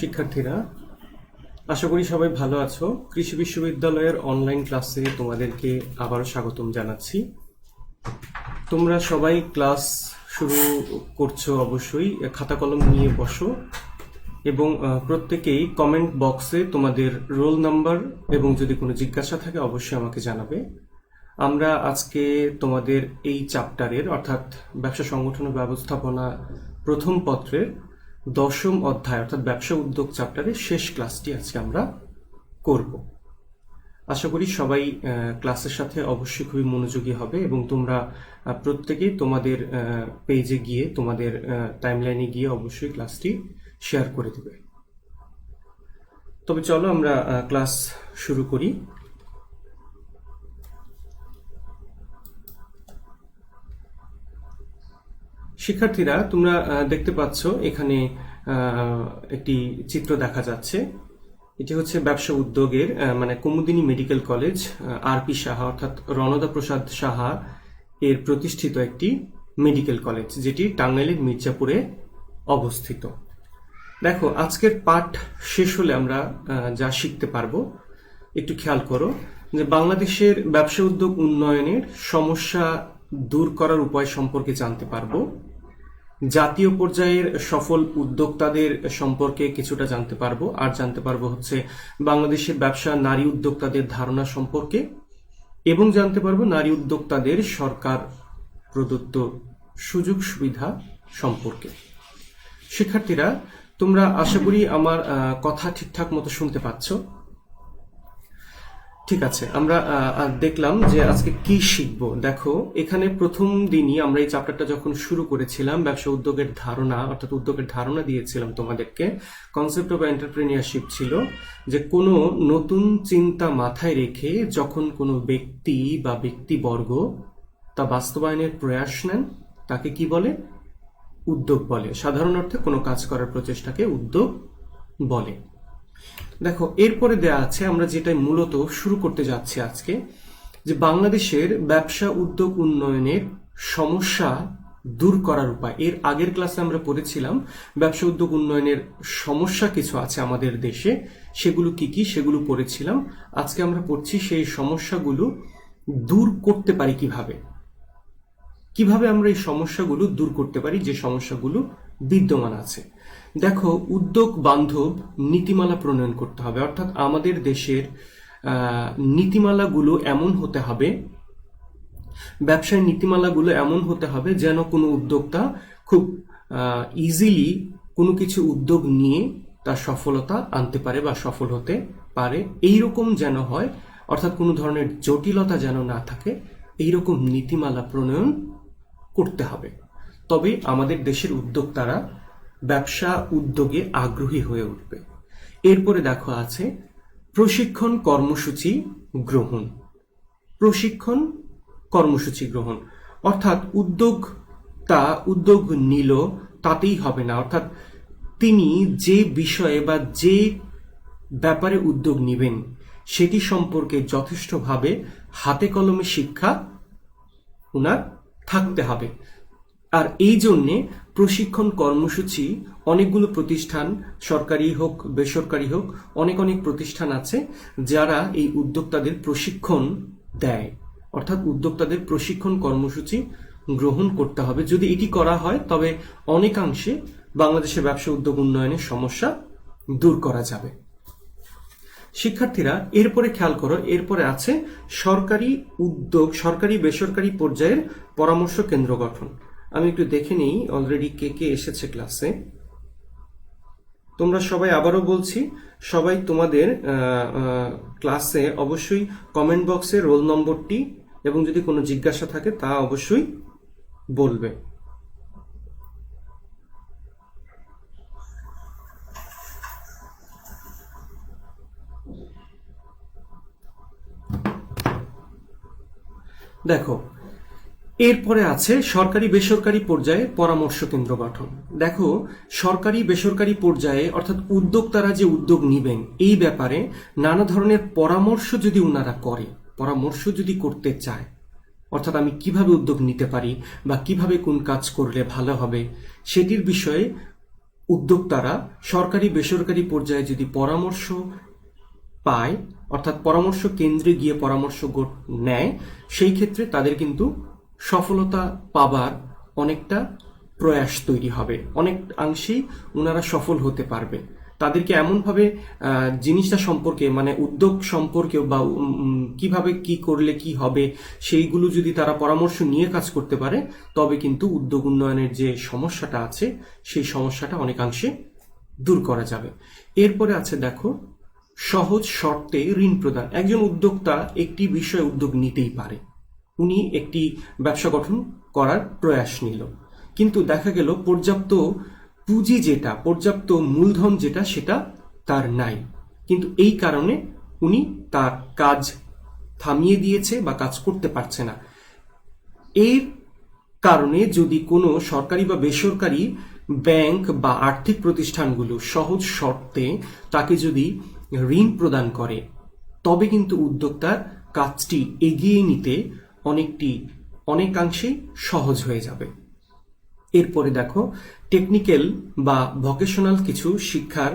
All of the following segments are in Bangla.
শিক্ষার্থীরা, আশা করি সবাই ভালো আছো। কৃষি বিশ্ববিদ্যালয়ের অনলাইন ক্লাসে তোমাদেরকে আবারও স্বাগতম জানাচ্ছি। তোমরা সবাই ক্লাস শুরু করছো, অবশ্যই খাতা কলম নিয়ে বসো এবং প্রত্যেকেই কমেন্ট বক্সে তোমাদের রোল নাম্বার এবং যদি কোনো জিজ্ঞাসা থাকে অবশ্যই আমাকে জানাবে। আমরা আজকে তোমাদের এই চ্যাপ্টারের অর্থাৎ ব্যবসা সংগঠন ও ব্যবস্থাপনা প্রথম পত্রের 10ম অধ্যায় অর্থাৎ ব্যবসা উদ্যোগ চ্যাপ্টারের শেষ ক্লাসটি আজকে আমরা করব। আশা করি সবাই ক্লাসের সাথে অবশ্যই খুবই মনোযোগী হবে এবং তোমরা প্রত্যেকেই তোমাদের পেজে গিয়ে তোমাদের টাইমলাইনে গিয়ে অবশ্যই ক্লাসটি শেয়ার করে দেবে। তবে চলো আমরা ক্লাস শুরু করি। শিক্ষার্থীরা, তোমরা দেখতে পাচ্ছ এখানে একটি চিত্র দেখা যাচ্ছে। এটি হচ্ছে ব্যবসা উদ্যোগের মানে কুমুদিনী মেডিকেল কলেজ, আর.পি. সাহা অর্থাৎ রণদা প্রসাদ সাহা এর প্রতিষ্ঠিত একটি মেডিকেল কলেজ, যেটি টাঙ্গাইলের মির্জাপুরে অবস্থিত। দেখো, আজকের পাঠ শেষ হলে আমরা যা শিখতে পারবো একটু খেয়াল করো যে বাংলাদেশের ব্যবসা উদ্যোগ উন্নয়নের সমস্যা দূর করার উপায় সম্পর্কে জানতে পারবো, জাতীয় পর্যায়ের সফল উদ্যোক্তাদের সম্পর্কে কিছুটা জানতে পারবো, আর জানতে পারবো হচ্ছে বাংলাদেশের ব্যবসা নারী উদ্যোক্তাদের ধারণা সম্পর্কে এবং জানতে পারবো নারী উদ্যোক্তাদের সরকার প্রদত্ত সুযোগ সুবিধা সম্পর্কে। শিক্ষার্থীরা, তোমরা আশা করি আমার কথা ঠিকঠাক মতো শুনতে পাচ্ছ। ঠিক আছে, আমরা দেখলাম যে আজকে কি শিখবো। দেখো, এখানে প্রথম দিনই আমরা এই চ্যাপ্টারটা যখন শুরু করেছিলাম, ব্যবসা উদ্যোগের ধারণা অর্থাৎ উদ্যোগের ধারণা দিয়েছিলাম তোমাদেরকে। কনসেপ্ট অফ এন্টারপ্রেনিয়ারশিপ ছিল যে কোনো নতুন চিন্তা মাথায় রেখে যখন কোনো ব্যক্তি বা ব্যক্তিবর্গ তা বাস্তবায়নের প্রয়াস নেন তাকে কি বলে? উদ্যোগ বলে। সাধারণ অর্থে কোনো কাজ করার প্রচেষ্টাকে উদ্যোগ বলে। দেখো, এরপরে দেয়া আছে, আমরা যেটাই মূলত শুরু করতে যাচ্ছি আজকে, যে বাংলাদেশের ব্যবসা উদ্যোগ উন্নয়নের সমস্যা দূর করার উপায়। এর আগের ক্লাসে আমরা পড়েছিলাম ব্যবসা উদ্যোগ উন্নয়নের সমস্যা কিছু আছে আমাদের দেশে, সেগুলো কি কি সেগুলো পড়েছিলাম। আজকে আমরা পড়ছি সেই সমস্যাগুলো দূর করতে পারি কিভাবে, কিভাবে আমরা এই সমস্যাগুলো দূর করতে পারি যে সমস্যাগুলো বিদ্যমান আছে। দেখো, উদ্যোগ বান্ধব নীতিমালা প্রণয়ন করতে হবে, অর্থাৎ আমাদের দেশের নীতিমালাগুলো এমন হতে হবে, ব্যবসায় নীতিমালাগুলো এমন হতে হবে যেন কোনো উদ্যোক্তা খুব ইজিলি কোনো কিছু উদ্যোগ নিয়ে তার সফলতা আনতে পারে বা সফল হতে পারে, এইরকম যেন হয়, অর্থাৎ কোনো ধরনের জটিলতা যেন না থাকে, এইরকম নীতিমালা প্রণয়ন করতে হবে। তবে আমাদের দেশের উদ্যোক্তারা ব্যবসা উদ্যোগে আগ্রহী হয়ে উঠবে। এরপরে দেখো আছে প্রশিক্ষণ কর্মসূচি গ্রহণ। প্রশিক্ষণ কর্মসূচি গ্রহণ অর্থাৎ উদ্যোগ নিল তাতেই হবে না, অর্থাৎ তিনি যে বিষয়ে বা যে ব্যাপারে উদ্যোগ নেবেন সেটি সম্পর্কে যথেষ্টভাবে হাতে কলমে শিক্ষা ওনার থাকতে হবে। আর এই জন্যে প্রশিক্ষণ কর্মসূচি অনেকগুলো প্রতিষ্ঠান, সরকারি হোক বেসরকারি হোক, অনেক অনেক প্রতিষ্ঠান আছে যারা এই উদ্যোক্তাদের প্রশিক্ষণ দেয়, অর্থাৎ উদ্যোক্তাদের প্রশিক্ষণ কর্মসূচি গ্রহণ করতে হবে। যদি এটি করা হয় তবে অনেকাংশে বাংলাদেশের ব্যবসা উদ্যোগ উন্নয়নের সমস্যা দূর করা যাবে। শিক্ষার্থীরা, এরপরে খেয়াল করো, এরপরে আছে সরকারি উদ্যোগ, সরকারি বেসরকারি পর্যায়ের পরামর্শ কেন্দ্র গঠন। আমি একটু দেখে নিই অলরেডি কে কে এসেছে ক্লাসে। তোমরা সবাই, আবারও বলছি, সবাই তোমাদের ক্লাসে অবশ্যই কমেন্ট বক্সে রোল নম্বরটি এবং যদি কোনো জিজ্ঞাসা থাকে তা অবশ্যই বলবে। দেখো, এরপরে আছে সরকারি বেসরকারি পর্যায়ে পরামর্শ কেন্দ্র গঠন। দেখো, সরকারি বেসরকারি পর্যায়ে অর্থাৎ উদ্যোক্তারা যে উদ্যোগ নিবেন এই ব্যাপারে নানা ধরনের পরামর্শ যদি ওনারা করে, পরামর্শ যদি করতে চায়, অর্থাৎ আমি কিভাবে উদ্যোগ নিতে পারি বা কিভাবে কোন কাজ করলে ভালো হবে সেটির বিষয়ে উদ্যোক্তারা সরকারি বেসরকারি পর্যায়ে যদি পরামর্শ পায়, অর্থাৎ পরামর্শ কেন্দ্রে গিয়ে পরামর্শ নেয়, সেই ক্ষেত্রে তাদের কিন্তু সফলতা পাবার অনেকটা প্রয়াস তৈরি হবে, অনেক অংশেই ওনারা সফল হতে পারবে। তাদেরকে এমনভাবে জিনিসটা সম্পর্কে, মানে উদ্যোগ সম্পর্কে বা কিভাবে কি করলে কি হবে সেইগুলো যদি তারা পরামর্শ নিয়ে কাজ করতে পারে, তবে কিন্তু উদ্যোগ উন্নয়নের যে সমস্যাটা আছে সেই সমস্যাটা অনেকাংশে দূর করা যাবে। এরপরে আছে দেখো সহজ শর্তে ঋণ প্রদান। একজন উদ্যোক্তা একটি বিষয়ে উদ্যোগ নিতেই পারে, উনি একটি ব্যবসা গঠন করার প্রয়াস নিল, কিন্তু দেখা গেল পর্যাপ্ত পুঁজি যেটা, পর্যাপ্ত মূলধন যেটা, সেটা তার নাই, কিন্তু এই কারণে উনি তার কাজ থামিয়ে দিয়েছে বা কাজ করতে পারছে না। এর কারণে যদি কোনো সরকারি বা বেসরকারি ব্যাংক বা আর্থিক প্রতিষ্ঠানগুলো সহজ শর্তে তাকে যদি ঋণ প্রদান করে, তবে কিন্তু উদ্যোক্তার কাজটি এগিয়ে নিতে অনেকাংশেই সহজ হয়ে যাবে। এরপরে দেখো টেকনিক্যাল বা ভোকেশনাল কিছু শিক্ষার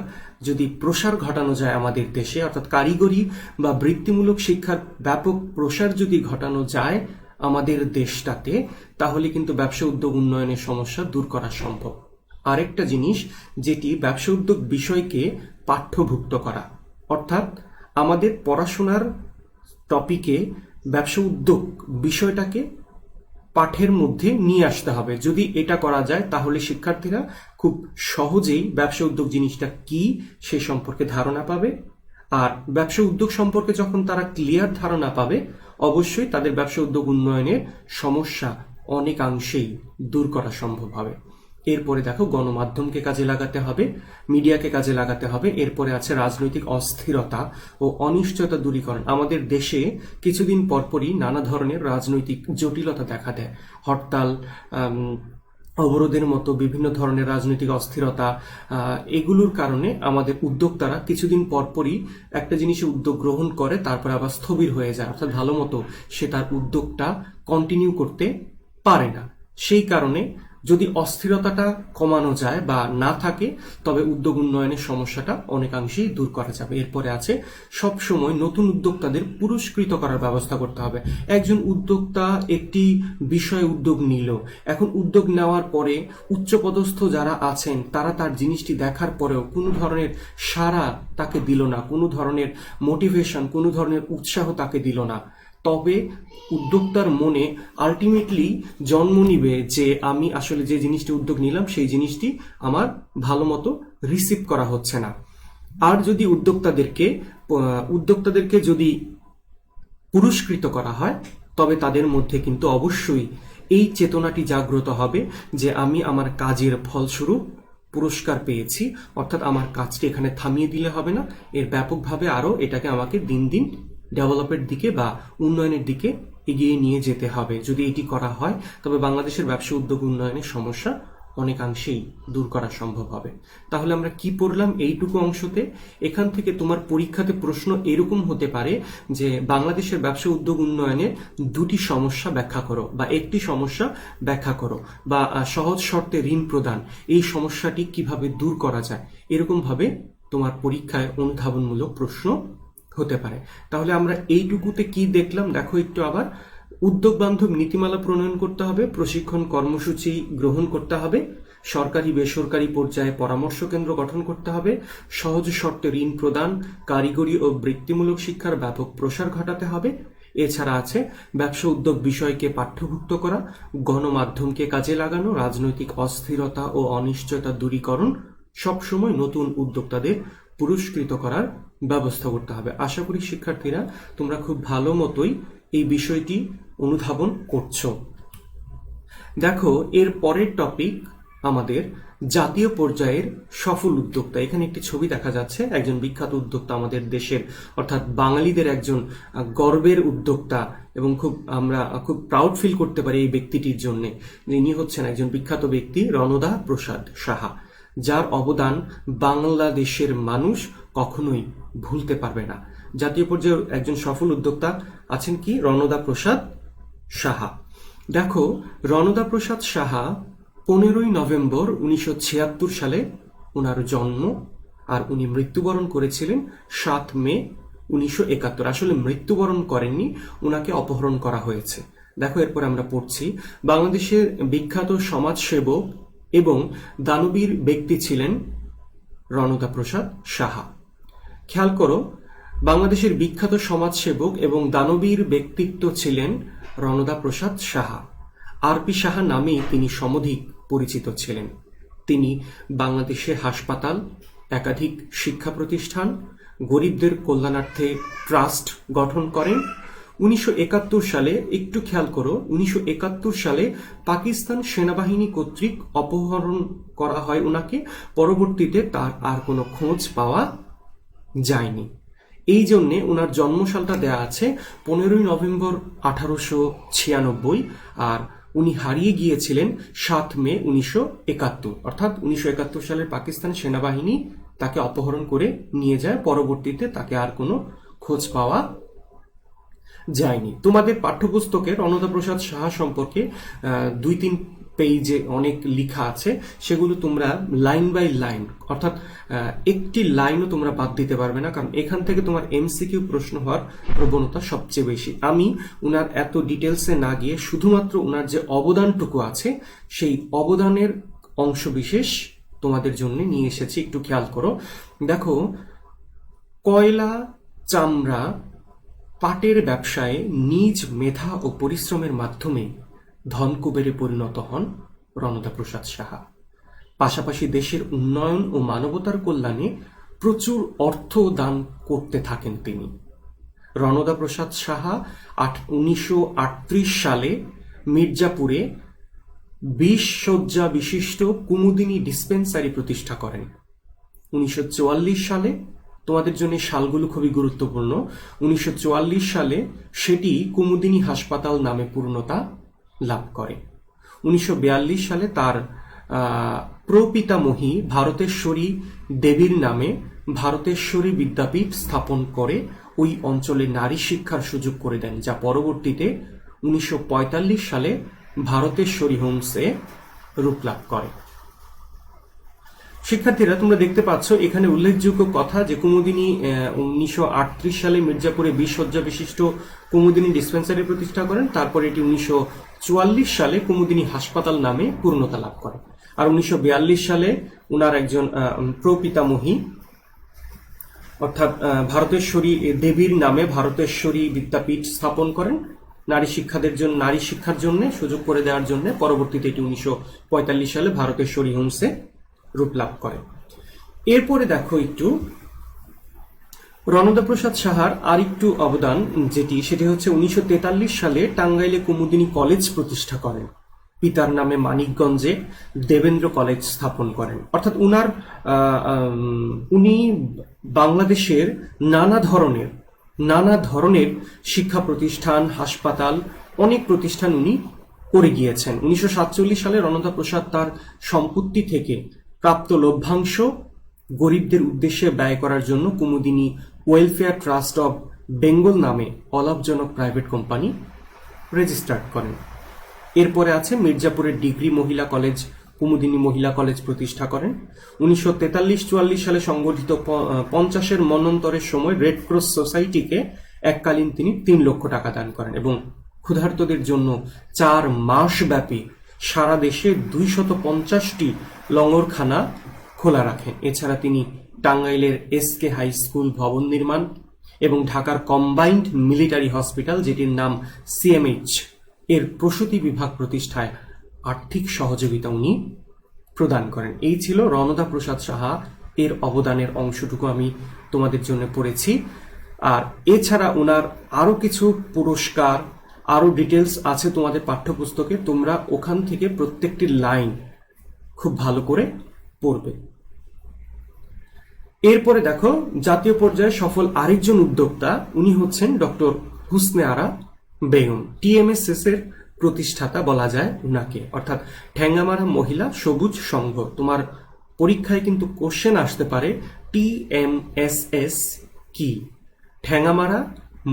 যদি প্রসার ঘটানো যায় আমাদের দেশে, অর্থাৎ কারিগরি বা বৃত্তিমূলক শিক্ষার ব্যাপক প্রসার যদি ঘটানো যায় আমাদের দেশটাতে, তাহলে কিন্তু ব্যবসা উদ্যোগ উন্নয়নের সমস্যা দূর করা সম্ভব। আরেকটা জিনিস যেটি ব্যবসা উদ্যোগ বিষয়কে পাঠ্যভুক্ত করা, অর্থাৎ আমাদের পড়াশোনার টপিকে ব্যবসা উদ্যোগ বিষয়টাকে পাঠের মধ্যে নিয়ে আসতে হবে। যদি এটা করা যায় তাহলে শিক্ষার্থীরা খুব সহজেই ব্যবসা উদ্যোগ জিনিসটা কি সে সম্পর্কে ধারণা পাবে। আর ব্যবসা উদ্যোগ সম্পর্কে যখন তারা ক্লিয়ার ধারণা পাবে, অবশ্যই তাদের ব্যবসা উদ্যোগ উন্নয়নের সমস্যা অনেকাংশেই দূর করা সম্ভব হবে। এরপরে দেখো গণমাধ্যমকে কাজে লাগাতে হবে, মিডিয়াকে কাজে লাগাতে হবে। এরপরে আছে রাজনৈতিক অস্থিরতা ও অনিশ্চয়তা দূরীকরণ। আমাদের দেশে কিছুদিন পরপরই নানা ধরনের রাজনৈতিক জটিলতা দেখা দেয়, হরতাল, অবরোধের মতো বিভিন্ন ধরনের রাজনৈতিক অস্থিরতা, এগুলোর কারণে আমাদের উদ্যোক্তারা কিছুদিন পরপরই একটা জিনিসে উদ্যোগ গ্রহণ করে, তারপরে আবার স্থবির হয়ে যায়, অর্থাৎ ভালো মতো সে তার উদ্যোগটা কন্টিনিউ করতে পারে না। সেই কারণে যদি অস্থিরতাটা কমানো যায় বা না থাকে, তবে উদ্যোগ উন্নয়নের সমস্যাটা অনেকাংশেই দূর করা যাবে। এরপরে আছে সবসময় নতুন উদ্যোক্তাদের পুরস্কৃত করার ব্যবস্থা করতে হবে। একজন উদ্যোক্তা একটি বিষয়ে উদ্যোগ নিল, এখন উদ্যোগ নেওয়ার পরে উচ্চপদস্থ যারা আছেন তারা তার জিনিসটি দেখার পরেও কোনো ধরনের সাড়া তাকে দিল না, কোনো ধরনের মোটিভেশন, কোনো ধরনের উৎসাহ তাকে দিল না, তবে উদ্যোক্তার মনে আলটিমেটলি জন্ম নিবে যে আমি আসলে যে জিনিসটি উদ্যোগ নিলাম সেই জিনিসটি আমার ভালো মতো রিসিভ করা হচ্ছে না। আর যদি উদ্যোক্তাদেরকে যদি পুরস্কৃত করা হয়, তবে তাদের মধ্যে কিন্তু অবশ্যই এই চেতনাটি জাগ্রত হবে যে আমি আমার কাজের ফলস্বরূপ পুরস্কার পেয়েছি, অর্থাৎ আমার কাজটি এখানে থামিয়ে দিলে হবে না, এর ব্যাপকভাবে আরো এটাকে আমাকে দিন দিন ডেভেলপের দিকে বা উন্নয়নের দিকে এগিয়ে নিয়ে যেতে হবে। যদি এটি করা হয়, তবে বাংলাদেশের ব্যবসা উদ্যোগ উন্নয়নের সমস্যা অনেকাংশেই দূর করা সম্ভব হবে। তাহলে আমরা কি পড়লাম এইটুকু অংশতে? এখান থেকে তোমার পরীক্ষাতে প্রশ্ন এরকম হতে পারে যে বাংলাদেশের ব্যবসা উদ্যোগ উন্নয়নের দুটি সমস্যা ব্যাখ্যা করো, বা একটি সমস্যা ব্যাখ্যা করো, বা সহজ শর্তে ঋণ প্রদান, এই সমস্যাটি কিভাবে দূর করা যায়, এরকম ভাবে তোমার পরীক্ষায় অনুধাবনমূলক প্রশ্ন হতে পারে। তাহলে আমরা এইটুকুতে কি দেখলাম দেখো একটু আবার। উদ্যোগ বান্ধব নীতিমালা প্রণয়ন করতে হবে, প্রশিক্ষণ কর্মসূচি গ্রহণ করতে হবে, সরকারি বেসরকারি পর্যায়ে পরামর্শ কেন্দ্র গঠন করতে হবে, সহজ শর্তে ঋণ প্রদান, কারিগরি ও বৃত্তিমূলক শিক্ষার ব্যাপক প্রসার ঘটাতে হবে। এছাড়া আছে ব্যবসা উদ্যোগ বিষয়কে পাঠ্যভুক্ত করা, গণমাধ্যমকে কাজে লাগানো, রাজনৈতিক অস্থিরতা ও অনিশ্চয়তা দূরীকরণ, সবসময় নতুন উদ্যোক্তাদের পুরস্কৃত করার ব্যবস্থা করতে হবে। আশা করি শিক্ষার্থীরা তোমরা খুব ভালো মতোই এই বিষয়টি অনুধাবন করছো। দেখো এর পরের টপিক আমাদের জাতীয় পর্যায়ের সফল উদ্যোক্তা। এখানে একটি ছবি দেখা যাচ্ছে, একজন বিখ্যাত উদ্যোক্তা আমাদের দেশের, অর্থাৎ বাঙালিদের একজন গর্বের উদ্যোক্তা, এবং আমরা খুব প্রাউড ফিল করতে পারি এই ব্যক্তিটির জন্য। ইনি হচ্ছেন একজন বিখ্যাত ব্যক্তি রণদা প্রসাদ সাহা, যার অবদান বাংলাদেশের মানুষ কখনোই ভুলতে পারবে না। জাতীয় পর্যায়ে একজন সফল উদ্যোক্তা আছেন কি? রণদা প্রসাদ সাহা। দেখো রণদা প্রসাদ সাহা 15ই নভেম্বর 1976 সালে ওনার জন্ম, আর উনি মৃত্যুবরণ করেছিলেন 7 মে 1971। আসলে মৃত্যুবরণ করেননি, ওনাকে অপহরণ করা হয়েছে। দেখো এরপর আমরা পড়ছি, বাংলাদেশের বিখ্যাত সমাজসেবক এবং দানবীর ব্যক্তি ছিলেন রণদা প্রসাদ সাহা। খেয়াল করো, বাংলাদেশের বিখ্যাত সমাজসেবক এবং দানবীর ব্যক্তিত্ব ছিলেন রণদা প্রসাদ সাহা। আরপি সাহা নামেই তিনি সমধিক পরিচিত ছিলেন। তিনি বাংলাদেশে হাসপাতাল, একাধিক শিক্ষা প্রতিষ্ঠান, গরিবদের কল্যাণার্থে ট্রাস্ট গঠন করেন। 1971 সালে, একটু খেয়াল করো, 1971 সালে পাকিস্তান সেনাবাহিনী কর্তৃক অপহরণ করা হয় ওনাকে। পরবর্তীতে তার আর কোনো খোঁজ পাওয়া যায়নি। এই জন্যে ওনার জন্মসালটা দেয়া আছে 15ই নভেম্বর 1896, আর উনি হারিয়ে গিয়েছিলেন 7 মে 1971। অর্থাৎ 1971 সালের পাকিস্তান সেনাবাহিনী তাকে অপহরণ করে নিয়ে যায়। পরবর্তীতে তাকে আর কোনো খোঁজ পাওয়া যায়নি। তোমাদের পাঠ্যপুস্তকে রণদা প্রসাদ সাহা সম্পর্কে 2-3 পেজে অনেক লেখা আছে, সেগুলো তোমরা লাইন বাই লাইন, অর্থাৎ একটি লাইনও তোমরা বাদ দিতে পারবে না, কারণ এখান থেকে তোমার এমসিকিউ প্রশ্ন হওয়ার প্রবণতা সবচেয়ে বেশি। আমি উনার এত ডিটেলসে না গিয়ে শুধুমাত্র উনার যে অবদানটুকু আছে সেই অবদানের অংশবিশেষ তোমাদের জন্য নিয়ে এসেছি। একটু খেয়াল করো, দেখো, কয়লা, চামড়া, পাটের ব্যবসায় নিজ মেধা ও পরিশ্রমের মাধ্যমে ধনকুবেরে পরিণত হন রণদা প্রসাদ সাহা। পাশাপাশি দেশের উন্নয়ন ও মানবতার কল্যাণে প্রচুর অর্থ দান করতে থাকেন তিনি। রণদা প্রসাদ সাহা 1938 সালে মির্জাপুরে 20 শয্যা বিশিষ্ট কুমুদিনী ডিসপেন্সারি প্রতিষ্ঠা করেন। 1944 সালে, তোমাদের জন্য সালগুলো খুবই গুরুত্বপূর্ণ, 1944 সালে সেটি কুমুদিনী হাসপাতাল নামে পূর্ণতা লাভ করে। 1942 সালে তার প্রপিতামহী ভারতেশ্বরী দেবীর নামে ভারতেশ্বরী বিদ্যাপীঠ স্থাপন করে ওই অঞ্চলে নারী শিক্ষার সুযোগ করে দেন, যা পরবর্তীতে 1945 সালে ভারতেশ্বরী হোমসে রূপ লাভ করে। শিক্ষার্থীরা, তোমরা দেখতে পাচ্ছ এখানে উল্লেখযোগ্য কথা যে কুমুদিনী 1938 সালে মির্জাপুরে 20 শয্যা বিশিষ্ট কুমুদিনী ডিসপেন্সারি প্রতিষ্ঠা করেন। তারপর এটি 1944 সালে কুমুদিনী হাসপাতাল নামে পূর্ণতা লাভ করে। আর 1942 সালে উনার একজন প্রপিতামহী অর্থাৎ ভারতেশ্বরী দেবীর নামে ভারতেশ্বরী বিদ্যাপীঠ স্থাপন করেন নারী শিক্ষার জন্য সুযোগ করে দেওয়ার জন্য। পরবর্তীতে এটি 1945 সালে ভারতেশ্বরী হোমসে রূপ লাভ করে। এরপরে দেখো একটু রণদা প্রসাদ সাহার আরেকটু অবদান সেটি হচ্ছে 1943 সালে টাঙ্গাইলে কুমুদিনী কলেজ প্রতিষ্ঠা করেন। পিতার নামে মানিকগঞ্জে দেবেন্দ্র কলেজ স্থাপন করেন। অর্থাৎ উনি বাংলাদেশের নানা ধরনের শিক্ষা প্রতিষ্ঠান, হাসপাতাল, অনেক প্রতিষ্ঠান উনি করে গিয়েছেন। 1947 সালে রণদা প্রসাদ তার সম্পত্তি থেকে প্রাপ্ত লভ্যাংশ গরিবদের উদ্দেশ্যে ব্যয় করার জন্য Kumudini welfare trust of Bengal নামে অলাভজনক প্রাইভেট কোম্পানি রেজিস্টার্ড করেন। এরপরে আছে মির্জাপুরের ডিগ্রি মহিলা কলেজ, কুমুদিনী মহিলা কলেজ প্রতিষ্ঠা করেন। 1943-44 সালে সংগঠিত 50-এর মন্বন্তরের সময় রেড ক্রস সোসাইটিকে এককালীন তিনি 3 লক্ষ টাকা দান করেন এবং ক্ষুধার্তদের জন্য 4 মাস ব্যাপী সারা দেশে 250টি লঙ্গরখানা খোলা রাখেন। এছাড়া তিনি টাঙ্গাইলের SK হাই স্কুল ভবন নির্মাণ এবং ঢাকার কম্বাইন্ড মিলিটারি হসপিটাল, যেটির নাম CMH, এর প্রসূতি বিভাগ প্রতিষ্ঠায় আর্থিক সহযোগিতা উনি প্রদান করেন। এই ছিল রণদা প্রসাদ সাহা এর অবদানের অংশটুকু আমি তোমাদের জন্য পড়েছি। আর এছাড়া ওনার আরো কিছু পুরস্কার, আরো ডিটেলস আছে তোমাদের পাঠ্যপুস্তকে, তোমরা ওখান থেকে প্রত্যেকটি লাইন খুব ভালো করে পড়বে। এরপরে দেখো জাতীয় পর্যায়ে সফল আরেকজন উদ্যোক্তা, উনি হচ্ছেন ডক্টর হুসনে আরা বেগম। TMSS এর প্রতিষ্ঠাতা বলা যায় উনাকে, অর্থাৎ ঠ্যাঙ্গামারা মহিলা সবুজ সংঘ। তোমার পরীক্ষায় কিন্তু কোশ্চেন আসতে পারে TMSS কি, ঠ্যাঙ্গামারা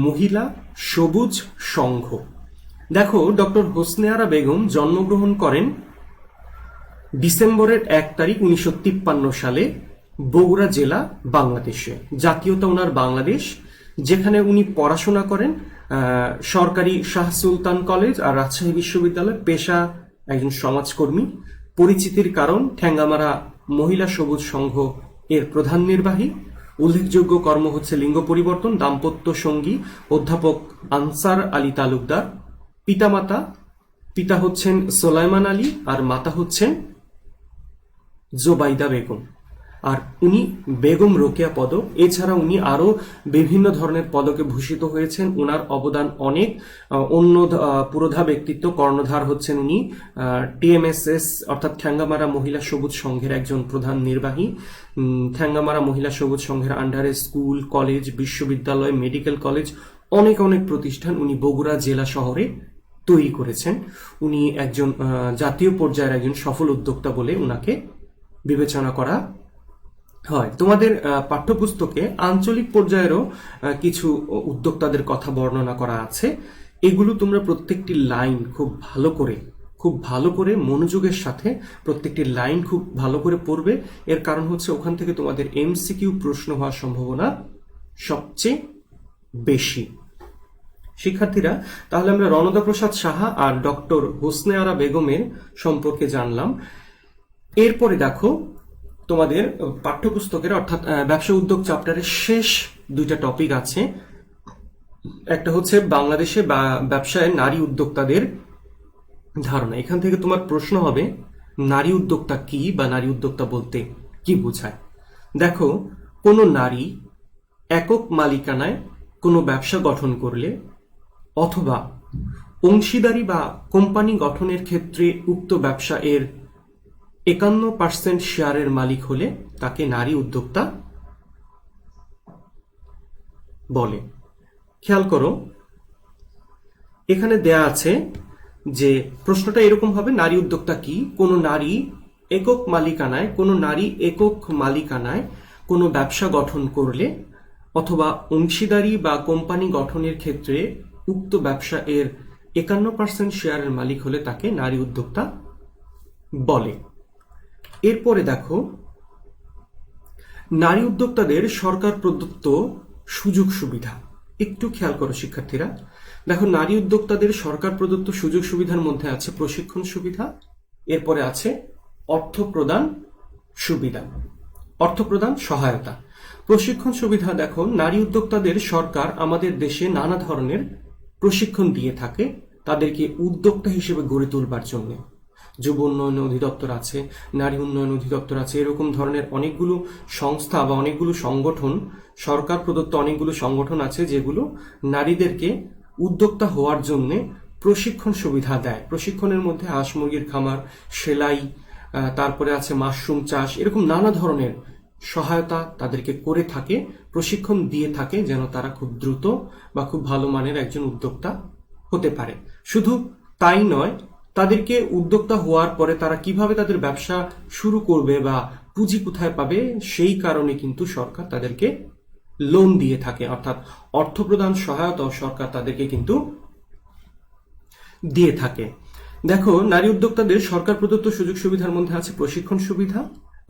মহিলা সবুজ সংঘ। দেখো, ডক্টর হোসনে আরা বেগম জন্মগ্রহণ করেন ডিসেম্বরের 1 তারিখ 1953 সালে বগুড়া জেলা, বাংলাদেশে। জাতীয়তা ওনার বাংলাদেশ। যেখানে উনি পড়াশোনা করেন সরকারি শাহ সুলতান কলেজ আর রাজশাহী বিশ্ববিদ্যালয়। পেশা একজন সমাজকর্মী। পরিচিতির কারণ ঠ্যাঙ্গামারা মহিলা সবুজ সংঘ এর প্রধান নির্বাহী। উল্লেখযোগ্য কর্ম হচ্ছে লিঙ্গ পরিবর্তন। দাম্পত্য সঙ্গী অধ্যাপক আনসার আলী তালুকদার। পিতামাতা, পিতা হচ্ছেন সোলাইমান আলী আর মাতা হচ্ছেন জোবাইদা বেগম, আর উনি বেগম রোকেয়া পদক। এছাড়া উনি আরো বিভিন্ন ধরনের পদকে ভূষিত হয়েছেন। ওনার অবদান অনেক। অন্য পুরোধা ব্যক্তিত্ব, কর্ণধার হচ্ছেন উনি টিএমএসএস অর্থাৎ ঠ্যাঙ্গামারা মহিলা সবুজ সংঘের একজন প্রধান নির্বাহী। ঠ্যাঙ্গামারা মহিলা সবুজ সংঘের আন্ডারে স্কুল, কলেজ, বিশ্ববিদ্যালয়, মেডিকেল কলেজ, অনেক অনেক প্রতিষ্ঠান উনি বগুড়া জেলা শহরে তৈরি করেছেন। উনি একজন জাতীয় পর্যায়ের একজন সফল উদ্যোক্তা বলে উনাকে বিবেচনা করা হয়। তোমাদের পাঠ্যপুস্তকে আঞ্চলিক পর্যায়েরও কিছু উদ্যোক্তাদের কথা বর্ণনা করা আছে। এগুলো তোমরা প্রত্যেকটি লাইন খুব ভালো করে মনোযোগের সাথে প্রত্যেকটি লাইন খুব ভালো করে পড়বে। এর কারণ হচ্ছে ওখান থেকে তোমাদের এমসিকিউ প্রশ্ন হওয়ার সম্ভাবনা সবচেয়ে বেশি। শিক্ষার্থীরা, তাহলে আমরা রণদা প্রসাদ সাহা আর ডক্টর হোসনে আরা বেগমের সম্পর্কে জানলাম। এরপরে দেখো তোমাদের পাঠ্যপুস্তকের অর্থাৎ ব্যবসা উদ্যোগ চ্যাপ্টারের শেষ দুইটা টপিক আছে। একটা হচ্ছে বাংলাদেশে ব্যবসায় নারী উদ্যোক্তাদের ধারণা। এখান থেকে তোমার প্রশ্ন হবে নারী উদ্যোক্তা কি বা নারী উদ্যোক্তা বলতে কি বোঝায়। দেখো, কোনো নারী একক মালিকানায় কোনো ব্যবসা গঠন করলে অথবা অংশীদারি বা কোম্পানি গঠনের ক্ষেত্রে উক্ত ব্যবসা এর 51% শেয়ারের মালিক হলে তাকে নারী উদ্যোক্তা বলে। খেয়াল করো, এখানে দেয়া আছে যে প্রশ্নটা এরকম হবে, নারী উদ্যোক্তা কি? কোনো নারী একক মালিকানায় কোনো ব্যবসা গঠন করলে অথবা অংশীদারি বা কোম্পানি গঠনের ক্ষেত্রে উক্ত ব্যবসা এর 51% শেয়ারের মালিক হলে তাকে নারী উদ্যোক্তা বলে। এরপরে দেখো, নারী উদ্যোক্তাদের সরকার প্রদত্ত সুযোগ সুবিধা। একটু খেয়াল করো শিক্ষার্থীরা। দেখো, নারী উদ্যোক্তাদের সরকার প্রদত্ত সুযোগ সুবিধার মধ্যে আছে প্রশিক্ষণ সুবিধা, এরপরে আছে অর্থ প্রদান সুবিধা, অর্থ প্রদান সহায়তা। প্রশিক্ষণ সুবিধা, দেখো, নারী উদ্যোক্তাদের সরকার আমাদের দেশে নানা ধরনের প্রশিক্ষণ দিয়ে থাকে তাদেরকে উদ্যোক্তা হিসেবে গড়ে তুলবার জন্য। যুব উন্নয়ন অধিদপ্তর আছে, নারী উন্নয়ন অধিদপ্তর আছে, এরকম ধরনের অনেকগুলো সংস্থা বা অনেকগুলো সংগঠন, সরকার প্রদত্ত অনেকগুলো সংগঠন আছে যেগুলো নারীদেরকে উদ্যোক্তা হওয়ার জন্য প্রশিক্ষণ সুবিধা দেয়। প্রশিক্ষণের মধ্যে হাঁস মুরগির খামার, সেলাই, তারপরে আছে মাশরুম চাষ, এরকম নানা ধরনের সহায়তা তাদেরকে করে থাকে, প্রশিক্ষণ দিয়ে থাকে যেন তারা খুব দ্রুত বা খুব ভালো মানের একজন উদ্যোক্তা হতে পারে। শুধু তাই নয়, তাদেরকে উদ্যোক্তা হওয়ার পরে তারা কিভাবে তাদের ব্যবসা শুরু করবে বা পুঁজি কোথায় পাবে সেই কারণে কিন্তু সরকার তাদেরকে লোন দিয়ে থাকে, অর্থাৎ অর্থ প্রদান সহায়তা সরকার তাদেরকে কিন্তু দিয়ে থাকে। দেখো, নারী উদ্যোক্তাদের সরকার প্রদত্ত সুযোগ সুবিধার মধ্যে আছে প্রশিক্ষণ সুবিধা,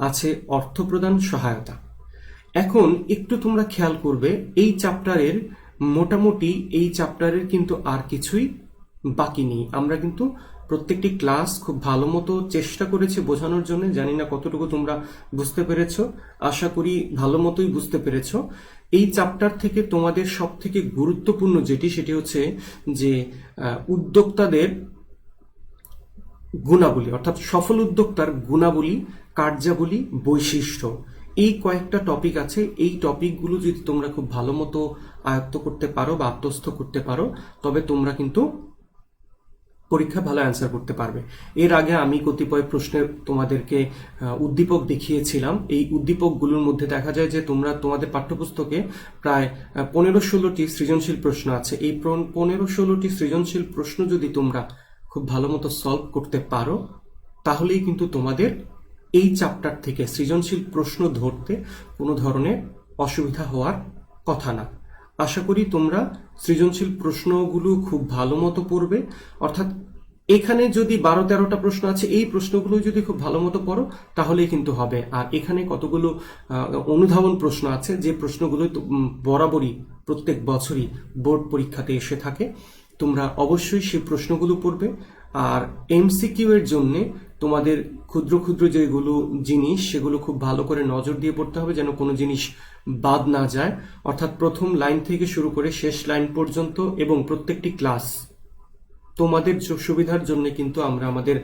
আছে অর্থ প্রদান সহায়তা। এখন একটু তোমরা খেয়াল করবে, এই চ্যাপ্টারের কিন্তু আর কিছুই বাকি নেই। আমরা কিন্তু প্রত্যেকটি ক্লাস খুব ভালো মতো চেষ্টা করেছি বোঝানোর জন্য। জানি না কতটুকু তোমরা বুঝতে পেরেছো, আশা করি ভালো মতোই বুঝতে পেরেছো। এই চ্যাপ্টার থেকে তোমাদের সব থেকে গুরুত্বপূর্ণ সেটি হচ্ছে যে উদ্যোক্তাদের গুণাবলী, অর্থাৎ সফল উদ্যোক্তার গুণাবলী, কার্যাবলী, বৈশিষ্ট্য, এই কয়েকটা টপিক আছে। এই টপিকগুলো যদি তোমরা খুব ভালো মতো আয়ত্ত করতে পারো বা আত্মস্থ করতে পারো তবে তোমরা কিন্তু পরীক্ষা ভালো অ্যান্সার করতে পারবে। এর আগে আমি কতিপয় প্রশ্নের তোমাদেরকে উদ্দীপক দেখিয়েছিলাম। এই উদ্দীপকগুলোর মধ্যে দেখা যায় যে তোমাদের পাঠ্যপুস্তকে প্রায় 15-16টি সৃজনশীল প্রশ্ন আছে। এই 15-16টি সৃজনশীল প্রশ্ন যদি তোমরা খুব ভালো মতো সলভ করতে পারো তাহলেই কিন্তু তোমাদের এই চ্যাপ্টার থেকে সৃজনশীল প্রশ্ন ধরতে কোনো ধরনের অসুবিধা হওয়ার কথা না। আশা করি তোমরা সৃজনশীল প্রশ্নগুলো খুব ভালো মতো পড়বে, অর্থাৎ এখানে যদি 12-13টা প্রশ্ন আছে, এই প্রশ্নগুলো যদি খুব ভালো মতো পড়ো তাহলেই কিন্তু হবে। আর এখানে কতগুলো অনুধাবন প্রশ্ন আছে, যে প্রশ্নগুলো বরাবরই প্রত্যেক বছরই বোর্ড পরীক্ষাতে এসে থাকে। তোমরা অবশ্যই সেই প্রশ্নগুলো পড়বে। আর এমসিকিউ এর জন্য তোমাদের ক্ষুদ্র ক্ষুদ্র যেগুলো জিনিস, সেগুলো খুব ভালো করে নজর দিয়ে পড়তে হবে, যেন কোনো জিনিস বাদ না যায়। অর্থাৎ প্রথম লাইন থেকে শুরু করে শেষ লাইন পর্যন্ত, এবং প্রত্যেকটি ক্লাস তোমাদের সুবিধার জন্য কিন্তু আমরা আমাদের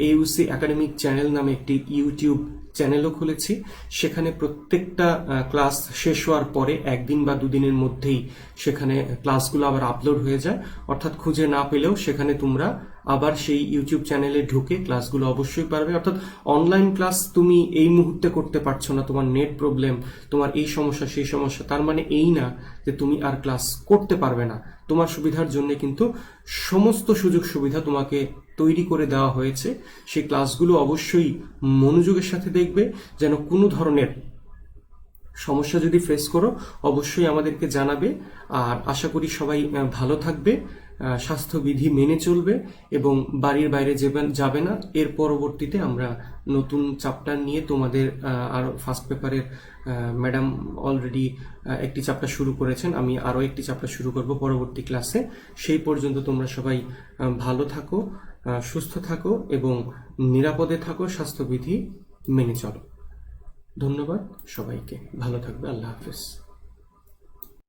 AUC একাডেমিক চ্যানেল নামে একটি ইউটিউব চ্যানেলও খুলেছি। সেখানে প্রত্যেকটা ক্লাস শেষ হওয়ার পরে 1 দিন বা 2 দিনের মধ্যেই সেখানে ক্লাসগুলো আবার আপলোড হয়ে যায়। অর্থাৎ খুঁজে না পেলেও সেখানে তোমরা আবার সেই ইউটিউব চ্যানেলে ঢুকে ক্লাসগুলো অবশ্যই পারবে। অর্থাৎ অনলাইন ক্লাস তুমি এই মুহূর্তে করতে পারছো না, তোমার নেট প্রবলেম, তোমার এই সমস্যা সেই সমস্যা, তার মানে এই না যে তুমি আর ক্লাস করতে পারবে না। তোমার সুবিধার জন্য কিন্তু সমস্ত সুযোগ সুবিধা তোমাকে তৈরি করে দেওয়া হয়েছে। সেই ক্লাসগুলো অবশ্যই মনোযোগের সাথে দেখবে, যেন কোনো ধরনের সমস্যা যদি ফেস করো অবশ্যই আমাদেরকে জানাবে। আর আশা করি সবাই ভালো থাকবে, স্বাস্থ্যবিধি মেনে চলবে এবং বাড়ির বাইরে যাবে না। এর পরবর্তীতে আমরা নতুন চ্যাপ্টার নিয়ে তোমাদের আর ফার্স্ট পেপারের ম্যাডাম অলরেডি একটি চ্যাপ্টার শুরু করেছেন, আমি আরও একটি চ্যাপ্টার শুরু করব পরবর্তী ক্লাসে। সেই পর্যন্ত তোমরা সবাই ভালো থাকো, সুস্থ থাকো এবং নিরাপদে থাকো, স্বাস্থ্যবিধি মেনে চলো। ধন্যবাদ সবাইকে, ভালো থাকবে, আল্লাহ হাফেজ।